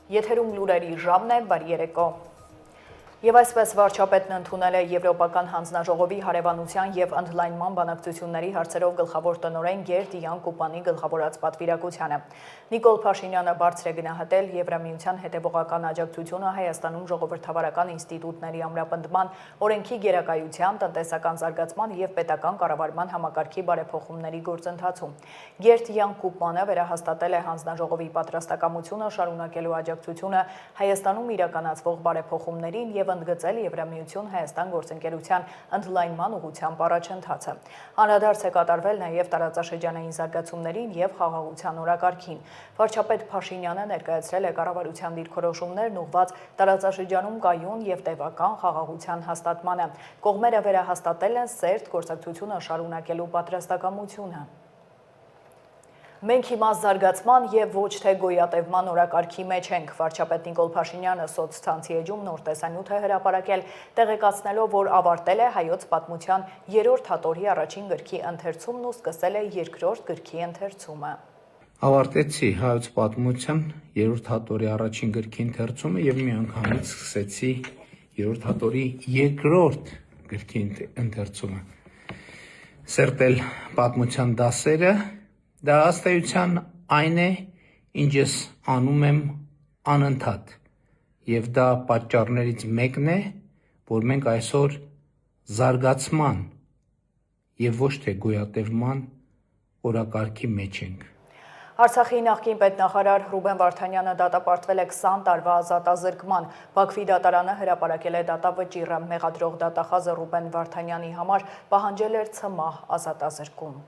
Եթերում լուրերի ժամն է, բարի երեկո։ Եվ այսպես վարչապետն ընդունել է Եվրոպական հանձնաժողովի հարևանության և ընդլայնման բանակցությունների հարցերով գլխավոր տնօրեն Գերտ Յան Կուպանի գլխավորած պատվիրակությանը։ Նիկոլ Փաշինյանը բարձր է գնահատել Եվրամիության հետևողական աջակցությունը Հայաստանում ժողովրդավարական ինստիտուտների ամրապնդման, օրենքի գերակայության, տնտեսական զարգացման և պետական կառավարման համակարգի բարեփոխումների գործընթացում։ Գերտ Յան Կուպանը վերահաստատել է հանձնաժողովի պատրաստակամությունը շարունակելու աջակցությունը Հայաստանում իրականացվող բարեփոխումներին և ընդգծել Եվրամիություն Հայաստան գործընկերության ընդլայնման ուղղությամբ առաջընթացը։ Անդրադարձ է կատարվել նաև տարածաշրջանային զարգացումներին և խաղաղության օրակարգին։ Վարչապետ Փաշինյանը ներկայացրել է կառավարության դիրքորոշումներն ուղղված տարածաշրջանում կայուն և տևական խաղաղության հաստատմանը։ Կողմերը վերահաստատել են սերտ գործակցությունը շարունակելու պատրաստակամությունը։ Մենք հիմա զարգացման և ոչ թե գոյատևման օրակարգի մեջ ենք, վարչապետ Նիկոլ Փաշինյանը սոցցանցի էջում նոր տեսանյութ է հրապարակել, տեղեկացնելով, որ ավարտել է հայոց պատմության 3-րդ հատորի առաջին գրքի ընթերցումն ու սկսել է 2-րդ գրքի ընթերցումը։ Ավարտեցի հայոց պատմության 3-րդ հատորի առաջին գրքի ընթերցումը և միանգամից սկսեցի 3-րդ հատորի 2-րդ գրքի ընթերցումը։ Սերտել պատմության դասերը, դա ըստ էության այն է, ինչ ես անում եմ անընդհատ, և դա պատճառներից մեկն է, որ մենք այսօր զարգացման և ոչ թե գոյատևման օրակարգի մեջ ենք։ Արցախի նախկին պետնախարար Ռուբեն Վարդանյանը դատապարտվել է 20 տարվա ազատազրկման։ Բաքվի դատարանը հրապարակել է դատավճիռը։ Մեղադրող դատախազը Ռուբեն Վարդանյանի համար պահանջել էր ցմահ ազատազրկում։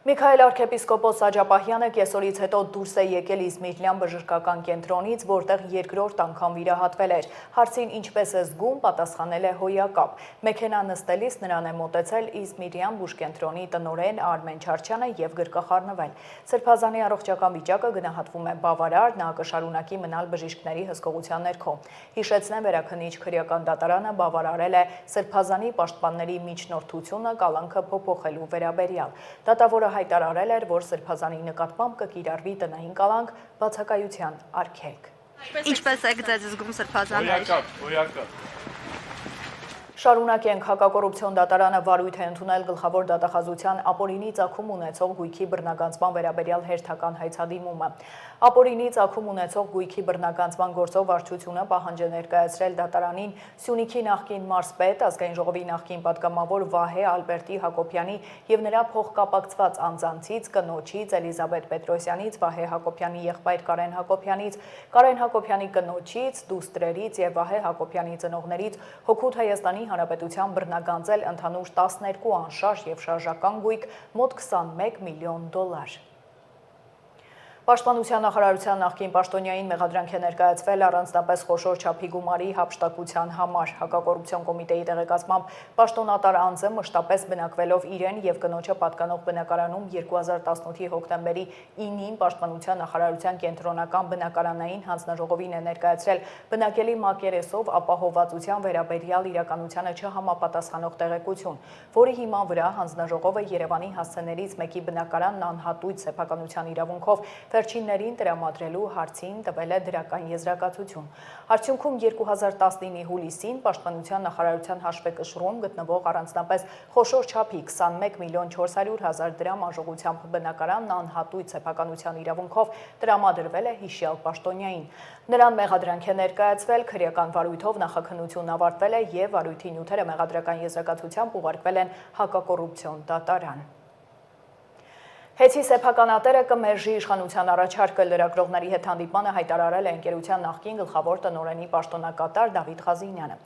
Միքայել arքեպիսկոպոս Աջապահյանը կեսօրից հետո դուրս է եկել Իզմիրյան բժշկական կենտրոնից, որտեղ 2-րդ անգամ վիրահատվել էր։ Հարցին ինչպես է զգում, պատասխանել է հոյակապ։ Մեքենա նստելիս նրան է մոտեցել Իզմիրյան բուժկենտրոնի տնօրեն Արմեն Չարչյանը և գրկախառնվել։ Սրբազանի առողջական վիճակը գնահատվում է բավարար, նա կշարունակի մնալ բժիշկների հսկողության ներքո։ Հիշեցնեմ, Վերաքննիչ քրեական դատարանը բավարարել է Սրբազանի պաշտպանների միջնորդությունը կալանքը փոփոխելու վերաբերյալ։ Դատավորը հայտարարել էր, որ Սրբազանի նկատմամբ կկիրառվի տնային կալանք, բացակայության արգելք։ Ինչպես եք ձեզ զգում Սրբազաններ։ Հոյակապ։ Շարունակենք, հակակոռուպցիոն դատարանը վարույթ է ընդունել գլխավոր դատախազության ապօրինի ծագում ունեցող գույքի բռնագանձման վերաբերյալ հերթական հայցադիմումը։ Ապօրինի ծագում ունեցող գույքի բռնագանձման գործով վարչությունը պահանջ է ներկայացրել դատարանին Սյունիքի նախկին մարզպետ, ազգային ժողովի նախկին պատգամավոր Վահե Ալբերտի Հակոբյանի և նրա փոխկապակցված անձանցից կնոջից Էլիզաբետ Պետրոսյանից, Վահե Հակոբյանի եղբայր Կարեն Հակոբյանից, Կարեն Հակոբյանի կնոջից, դուստրերից և Վահե Հակոբյանի ծնողներից հօգուտ Հայաստանի Հանրապետության բռնագանձել ընդհանուր 12 անշարժ և շարժական գույք մոտ 21 միլիոն դոլար։ Պաշտպանության նախարարության նախկին պաշտոնյային մեղադրանք է ներկայացվել առանձնապես խոշոր չափի գումարի հափշտակության համար։ Հակակոռուպցիոն կոմիտեի տեղեկացմամբ պաշտոնատար անձը մշտապես բնակվելով իրեն և կնոջը պատկանող բնակարանում 2018-ի հոկտեմբերի 9-ին պաշտպանության նախարարության կենտրոնական բնակարանային հանձնաժողովին է ներկայացրել բնակելի մակերեսով ապահովվածության վերաբերյալ իրականությանը չհամապատասխանող տեղեկություն, որի հիման վրա հանձնաժողովը Երևանի հասցեներից մեկի բնակարանն անհատույց սեփականության իրավունքով վերջիններին տրամադրելու հարցին տվել է դրական եզրակացություն։ Արդյունքում 2019-ի հուլիսին պաշտպանության նախարարության հաշվեկշռում գտնվող առանձնապես խոշոր չափի 21 միլիոն 400 հազար դրամ արժողությամբ բնակարանն անհատույց սեփականության իրավունքով տրամադրվել է հիշյալ պաշտոնյային։ Նրան մեղադրանք է ներկայացվել, քրեական վարույթով նախաքննությունն ավարտվել է և վարույթի նյութերը մեղադրական եզրակացությամբ ուղարկվել են հակակոռուպցիոն դատարան։ Հեցի սեփականատերը կմերժի իշխանության առաջարկը, լրագրողների հետ հանդիպմանը հայտարարել է ընկերության նախկին գլխավոր տնօրենի պաշտոնակատար Դավիթ Ղազինյանը։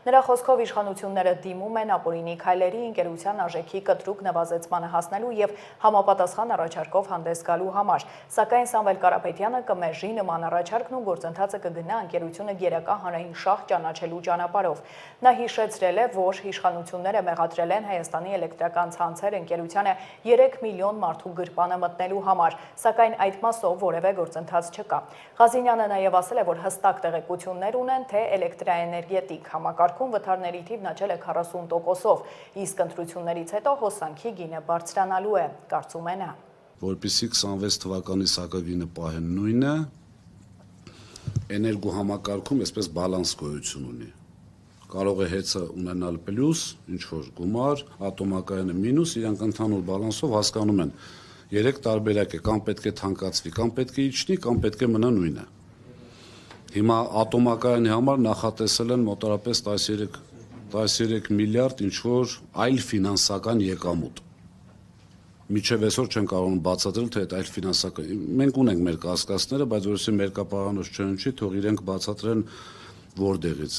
Նրա խոսքով իշխանությունները դիմում են ապօրինի քայլերի, ընկերության արժեքի կտրուկ նվազեցմանը հասնելու և համապատասխան առաջարկով հանդես գալու համար, սակայն Սամվել Կարապետյանը կմերժի նման առաջարկն ու գործընթացը կգնա ընկերությունը գերակա հանրային շահ ճանաչելու ճանապարհով։ Նա հիշեցրել է, որ իշխանությունները մեղադրել են Հայաստանի էլեկտրական ցանցեր ընկերությանը 3 միլիոն մարդու գրպանը մտնելու համար, սակայն այդ մասով որևէ գործընթաց չկա։ Ղազինյանը նաև ասել է, որ հստակ տեղեկություններ ունեն, թե էլեկտրաէներգետիկ համակարգում վթարների թիվն աճել է 40%-ով, իսկ ընտրություններից հետո հոսանքի գինը բարձրանալու է, կարծում է նա։ Որպեսզի 26 թվականի սակագինը պահեն նույնը, էներգոհամակարգում այսպես բալանս գոյություն ունի։ Կարող է հեծը ունենալ պլյուս, ինչ որ գումար, ատոմակայանը մինուս, իրանք ընդհանուր բալանսով հասկանում են 3 տարբերակ է, կամ պետք է թանկացվի, կամ պետք է իջնի, կամ պետք է մնա նույնը։ Հիմա ատոմակայանի համար նախատեսել են մոտարապես 13 միլիարդ ինչ որ այլ ֆինանսական եկամուտ։ Միջև այսօր չեն կարող բացատրել, թե այդ այլ ֆինանսական։ Մենք ունենք մեր կասկածները, բայց որովհետեւ մերկապահանջ չընչի, թող իրենք բացատրեն որտեղից։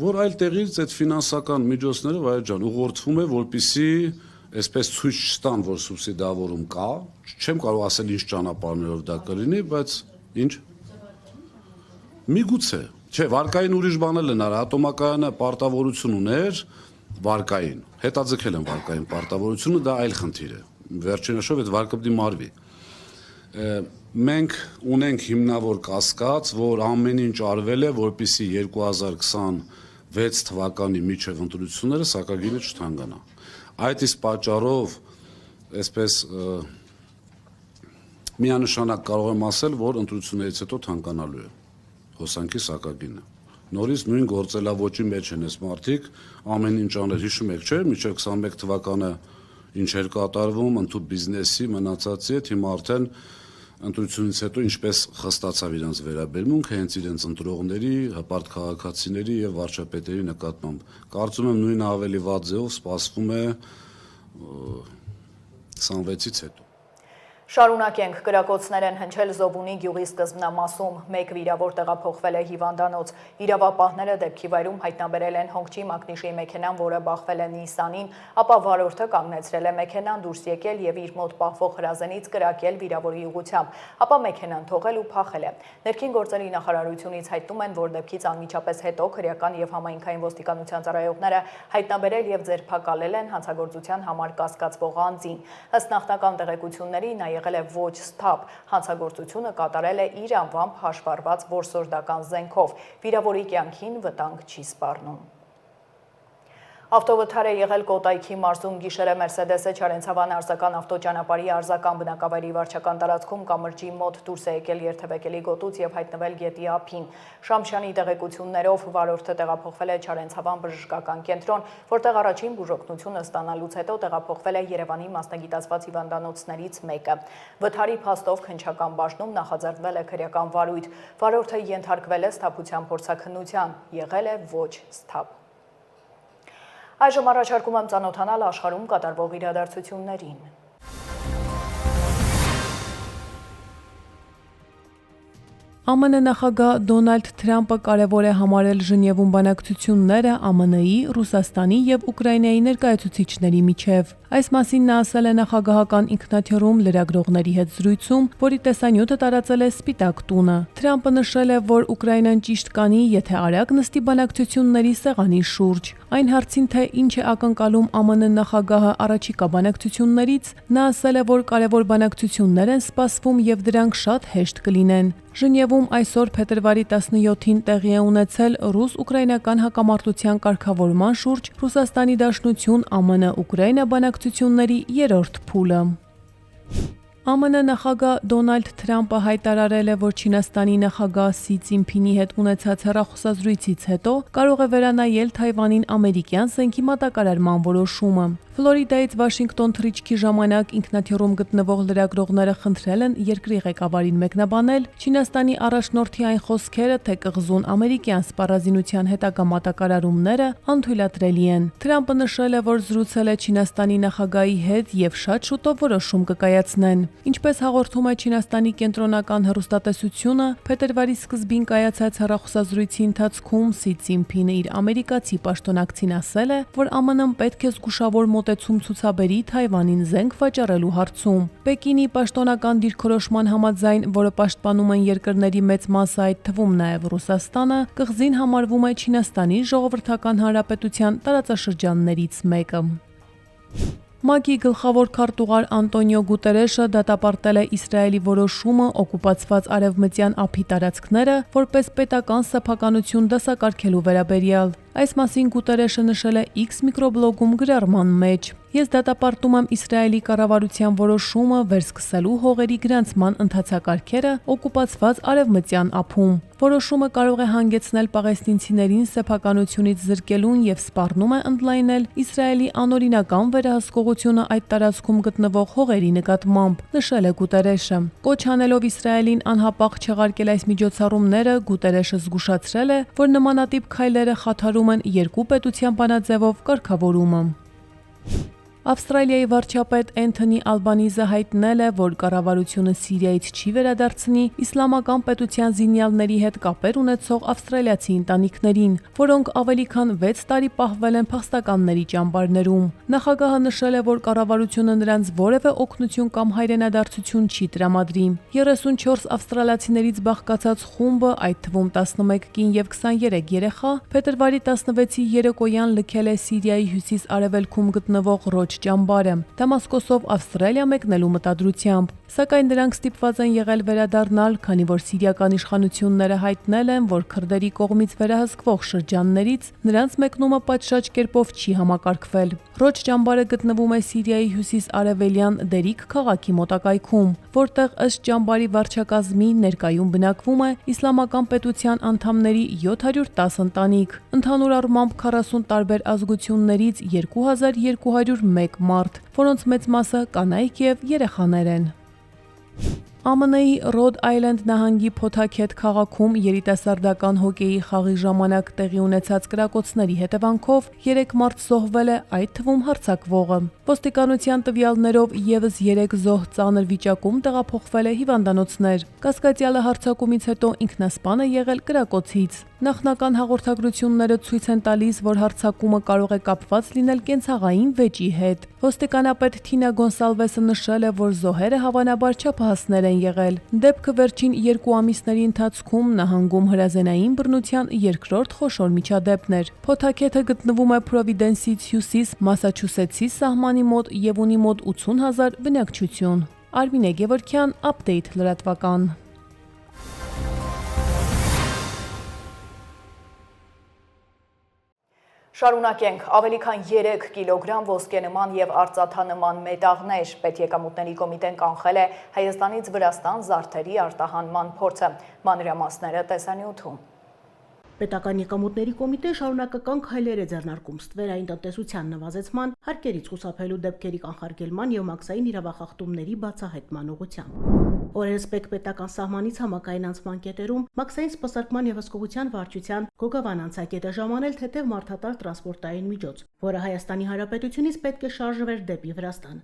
Որ այլ տեղից այդ ֆինանսական միջոցները, վայր ջան, ուղղորդվում է, որպեսզի այսպես ցույց չտան, որ սուբսիդավորում կա, չեմ կարող ասել ինչ ճանապարհներով դա կլինի, բայց ինչ։ Միգուցե, չէ, վարկային ուրիշ բանել են արա, ատոմակայանը պարտավորություն ուներ վարկային, հետաձգել են վարկային պարտավորությունը, դա այլ խնդիր է։ Վերջինաշով այդ վարկը պետք է մարվի։ Մենք ունենք հիմնավոր կասկած, որ ամեն ինչ արվել է, որպեսզի 2026 թվականի միջև ընտրությունները սակագինը չթանկանա։ Այդ իսկ պատճառով այսպես միանշանակ կարող եմ ասել, որ ընտրություններից հետո թանկանալու է հոսանքի սակագինը։ Նորից նույն գործելավոճի մեջ են այս մարդիկ, ամեն ինչ անել, հիշում եք, չէ՞, մինչև 21 թվականը ինչ էր կատարվում, ընդհանուր բիզնեսի մնացածի հետ, հիմա արդեն ընտրությունից հետո ինչպես խստացավ իրենց վերաբերմունքը հենց իրենց ընտրողների, հպարտ քաղաքացիների եւ վարչապետերի նկատմամբ։ Կարծում եմ նույնը ավելի վատ ձևով սպասվում է 26-ից հետո։ Շարունակենք, կրակոցներ են հնչել Զոբունի գյուղի սկզբնամասում, մեկ վիրավոր տեղափոխվել է հիվանդանոց, իրավապահները դեպքի վայրում հայտնաբերել են Հոնգչի Մակնիշի մեքենան, որը բախվել է Նիսանին, ապա վարորդը կանգնեցրել է մեքենան, դուրս եկել եւ իր մոտ պահվող հրազենից կրակել վիրավորի ուղղությամբ, ապա մեքենան թողել ու փախել է։ Ներքին գործերի նախարարությունից հայտնում են, որ դեպքից անմիջապես հետո քրեական եւ համայնքային ոստիկանության ծառայողները հայտնաբերել եւ ձերբակալել են հանցագործության համար կասկածվող անձին։ Ըստ նախնական տեղեկությունների նա եղել է ոչ սթափ, հանցագործությունը կատարել է իր անվամբ հաշվառված որսորդական զենքով, վիրավորի կյանքին վտանգ չի սպառնում։ Ավտովթար է եղել Կոտայքի մարզում գիշերը Մերսեդեսը Չարենցավան արձական ավտոճանապարհի արձական բնակավայրի վարչական տարածքում կամրջի մոտ դուրս է եկել երթևեկելի գոտուց եւ հայտնվել գետի ափին։ Շամշյանի տեղեկություններով վարորդը տեղափոխվել է Չարենցավան բժշկական կենտրոն, որտեղ առաջին բուժօգնությունը ստանալուց հետո տեղափոխվել է Երևանի մասնագիտացված հիվանդանոցներից մեկը։ Վթարի փաստով քննչական բաժնում նախաձեռնվել է քրեական վարույթ։ Վարորդը ենթարկվել է սթափության փորձաքննության, եղել է ոչ սթափ։ Այժմ առաջարկում եմ ծանոթանալ աշխարհում կատարվող իրադարձություններին։ ԱՄՆ նախագահ Դոնալդ Թրամփը կարևոր է համարել Ժնևում բանակցությունները ԱՄՆ-ի, Ռուսաստանի եւ Ուկրաինայի ներկայացուցիչների միջև։ Այս մասին նա ասել է նախագահական ինքնաթիռում լրագրողների հետ զրույցում, որի տեսանյութը տարածել է Սպիտակ տունը։ Թրամփը նշել է, որ Ուկրաինան ճիշտ կանի, եթե արագ նստի բանակցությունների սեղանի շուրջ։ Այն հարցին, թե ինչ է ակնկալում ԱՄՆ նախագահը առաջիկա բանակցություններից, նա ասել է, որ կարևոր բանակցություններ են սպասվում եւ դրանք շատ հեշտ կլինեն։ Ժնևում այսօր փետրվարի 17-ին տեղի է ունեցել ռուս-ուկրաինական հակամարտության կարգավորման շուրջ Ռուսաստանի Դաշնություն ԱՄՆ-Ուկրաինա բանակցությունների երրորդ փուլը։ ԱՄՆ նախագահ Դոնալդ Թրամփը հայտարարել է, որ Չինաստանի նախագահ Սի Ցինփինի հետ ունեցած հեռախոսազրույցից հետո կարող է վերանայել Թայվանին ամերիկյան զենքի մատակարարման որոշումը։ Ֆլորիդայից Վաշինգտոն թռիչքի ժամանակ ինքնաթիռում գտնվող լրագրողները խնդրել են երկրի ղեկավարին մեկնաբանել Չինաստանի առաջնորդի այն խոսքերը, թե կղզուն ամերիկյան սպառազինության հետագա մատակարարումները անթույլատրելի են։ Թրամփը նշել է, որ զրուցել է Չինաստանի նախագահի հետ եւ շատ շուտով որոշում կկայացնեն։ Ինչպես հաղորդում է Չինաստանի կենտրոնական հեռուստատեսությունը, փետրվարի սկզբին կայացած հեռախոսազրույցի ընթացքում Սի Ցինփինը իր ամերիկացի պաշտոնակցին ասել է, որ ԱՄՆ-ն պետք է զգուշավոր մոտեցում ցուցաբերի Թայվանին զենք վաճառելու հարցում։ Պեկինի պաշտոնական դիրքորոշման համաձայն, որը պաշտպանում են երկրների մեծ մասը, այդ թվում նաև Ռուսաստանը, կղզին համարվում է Չինաստանի ժողովրդական հանրապետության տարածաշրջաններից մեկը։ ՄԱԿ-ի գլխավոր քարտուղար Անտոնիո Գուտերեշը դատապարտել է Իսրայելի որոշումը օկուպացված արևմտյան ափի տարածքները որպես պետական սեփականություն դասակարգելու վերաբերյալ։ Այս մասին Գուտերեշը նշել է X միկրոբլոգում գրառման մեջ։ Ես դատապարտում եմ Իսրայելի կառավարության որոշումը վերսկսելու հողերի գրանցման ընթացակարգերը օկուպացված արևմտյան ափում։ Որոշումը կարող է հանգեցնել պաղեստինցիներին սեփականությունից զրկելուն եւ սպառնում է ընդլայնել Իսրայելի անօրինական վերահսկողությունը այդ տարածքում գտնվող հողերի նկատմամբ, նշել է Գուտերեշը։ Կոչ անելով Իսրայելին անհապաղ չեղարկել այս միջոցառումները, Գուտերեշը զգուշացրել է, որ նմանատիպ քայլերը խաթարում են երկու պետության բանաձևով կարգավորումը։ Ավստրալիայի վարչապետ Էնթոնի Ալբանիզը հայտնել է, որ կառավարությունը Սիրիայից չի վերադարձնի իսլամական պետության զինյալների հետ կապեր ունեցող ավստրալիացի ընտանիքներին, որոնք ավելի քան 6 տարի պահվել են փախստականների ճամբարներում։ Նախագահը նշել է, որ կառավարությունը նրանց որևէ օգնություն կամ հայրենադարձություն չի տրամադրի։ 34 ավստրալիացիներից բաղկացած խումբը, այդ թվում 11 կին եւ 23 երեխա, փետրվարի 16-ի երեկոյան լքել է Սիրիայի հյուսիս-արևելքում գտնվող Ռոջ ճամբարը, Դամասկոսով Ավստրալիա մեկնելու մտադրությամբ, սակայն նրանք ստիպված են եղել վերադառնալ, քանի որ սիրիական իշխանությունները հայտնել են, որ քրդերի կողմից վերահսկվող շրջաններից նրանց մեկնումը պատշաճ կերպով չի համակարգվել։ Ռոջ ճամբարը գտնվում է Սիրիայի հյուսիս-արևելյան Դերիկ քաղաքի մոտակայքում, որտեղ ըստ ճամբարի վարչակազմի ներկայում բնակվում է իսլամական պետության անդամների 710 ընտանիք, ընդհանուր առմամբ 40 տարբեր ազգություններից 2201 մարդ, որոնց մեծ մասը կանայք եւ երեխաներ են։ ԱՄՆ-ի Ռոդ Այլենդ նահանգի Փոթաքեթ քաղաքում երիտասարդական հոկեյի խաղի ժամանակ տեղի ունեցած կրակոցների հետևանքով 3 մարդ զոհվել է, այդ թվում հարձակվողը։ Ոստիկանության տվյալներով եւս 3 զոհ ծանր վիճակում տեղափոխվել է հիվանդանոցներ։ Կասկածյալը հարձակումից հետո ինքնասպան է եղել կրակոցից։ Նախնական հաղորդագրությունները ցույց են տալիս, որ հարձակումը կարող է կապված լինել կենցաղային վեճի հետ։ Ոստիկանապետ Թինա Գոնսալվեսը նշել է, որ զոհերը հավանաբար չափահասներ են եղել։ Դեպքը վերջին 2 ամիսների ընթացքում նահանգում հրազենային բռնության երկրորդ խոշոր միջադեպն էր։ Փոթաքեթը գտնվում է Պրովիդենսից հյուսիս Մասաչուսեթսի սահմանի մոտ եւ ունի մոտ 80,000 բնակչություն։ Արմինե Գևորգյան, Update լրատվական։ Շարունակենք, ավելի քան 3 կիլոգրամ ոսկենման եւ արծաթանման մետաղներ պետեկամուտների կոմիտեն կանխել է Հայաստանից Վրաստան զարդերի արտահանման փորձը։ Մանրամասները տեսանյութում։ Պետական եկամուտների կոմիտեն շարունակական քայլեր է ձեռնարկում ստվերային տնտեսության նվազեցման, հարկերից խուսափելու դեպքերի կանխարգելման եւ մաքսային իրավախախտումների բացահայտման ուղղությամբ։ Օրերս պետական սահմանից համակային անցման կետերում մաքսային սպասարկման եւ հսկողության վարչության Գոգավան անցակետ է ժամանել թեթև մարդատար տրանսպորտային միջոց, որը Հայաստանի Հանրապետությունից պետք է շարժվեր դեպի Վրաստան։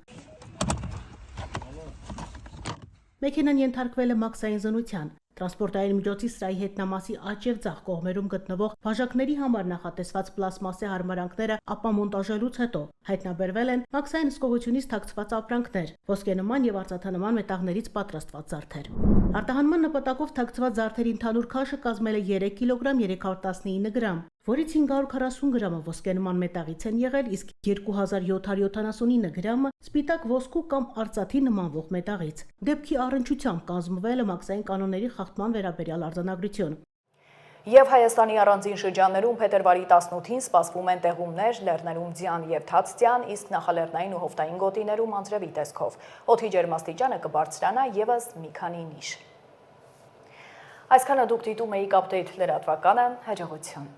Մեքենան ենթարկվել է մաքսային զննության։ Տրանսպորտային միջոցի սրահի հետնամասի աջ եւ ձախ կողմերում գտնվող բաժակների համար նախատեսված պլաստմասե հարմարանքները ապամոնտաժելուց հետո հայտնաբերվել են մաքսային հսկողությունից թաքցված ապրանքներ, ոսկենման եւ արծաթանման մետաղներից պատրաստված զարդեր։ Արտահանման նպատակով թաքցված զարդերի ընդհանուր քաշը կազմել է 3 կիլոգրամ 319 գրամ, որից 540 գրամը ոսկենման մետաղից են եղել, իսկ 2779 գրամը սպիտակ ոսկու կամ արծաթի նմանվող մետաղից։ Դեպքի առնչությամբ կազմվել է մաքսային կանոնների խախտման վերաբերյալ արձանագրություն։ Եվ Հայաստանի առանձին շրջաններում փետրվարի 18-ին սպասվում են տեղումներ Լեռներում ձյան եւ թացձյան, իսկ նախալեռնային ու հովտային գոտիներում անձրևի տեսքով։ Օդի ջերմաստիճանը կբարձրանա եւս մի քանի նիշ։ Այսքանը դուք դիտում եք Update լրատվականը, հաջողություն։